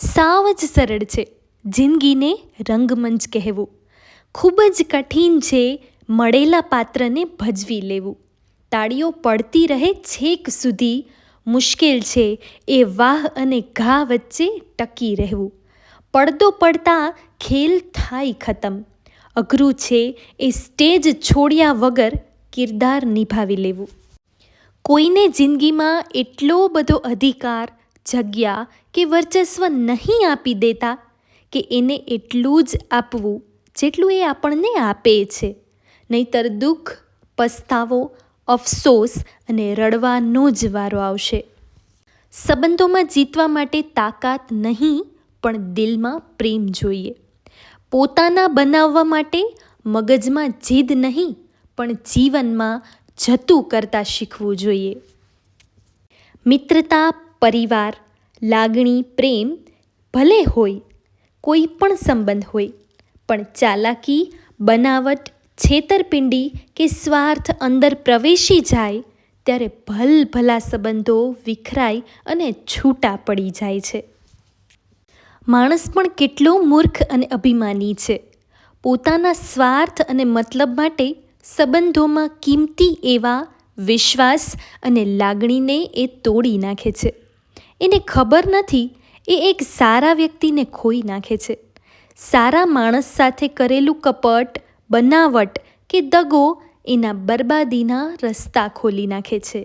સાવ જ સરળ છે જિંદગીને રંગમંચ કહેવું. ખૂબ જ કઠિન છે મળેલા પાત્રને ભજવી લેવું. તાળીઓ પડતી રહે છેક સુધી, મુશ્કેલ છે એ વાહ અને ઘા વચ્ચે ટકી રહેવું. પડદો પડતા ખેલ થાય ખતમ, અઘરું છે એ સ્ટેજ છોડ્યા વગર કિરદાર નિભાવી લેવું. કોઈને જિંદગીમાં એટલો બધો અધિકાર, જગ્યા કે વર્ચસ્વ નહીં આપી દેતા કે એને એટલું જ આપવું જેટલું એ આપણને આપે છે. નહીંતર દુઃખ, પસ્તાવો, અફસોસ અને રડવાનો જ વારો આવશે. સંબંધોમાં જીતવા માટે તાકાત નહીં પણ દિલમાં પ્રેમ જોઈએ. પોતાના બનાવવા માટે મગજમાં જીદ નહીં પણ જીવનમાં જતું કરતાં શીખવું જોઈએ. મિત્રતા, પરિવાર, લાગણી, પ્રેમ ભલે હોય, કોઈ પણ સંબંધ હોય, પણ ચાલાકી, બનાવટ, છેતરપિંડી કે સ્વાર્થ અંદર પ્રવેશી જાય ત્યારે ભલભલા સંબંધો વિખરાય અને છૂટા પડી જાય છે. માણસ પણ કેટલો મૂર્ખ અને અભિમાની છે. પોતાના સ્વાર્થ અને મતલબ માટે સંબંધોમાં કિંમતી એવા વિશ્વાસ અને લાગણીને એ તોડી નાખે છે. એને ખબર નથી એ એક સારા વ્યક્તિને ખોઈ નાખે છે. સારા માણસ સાથે કરેલું કપટ, બનાવટ કે દગો એના બરબાદીના રસ્તા ખોલી નાખે છે.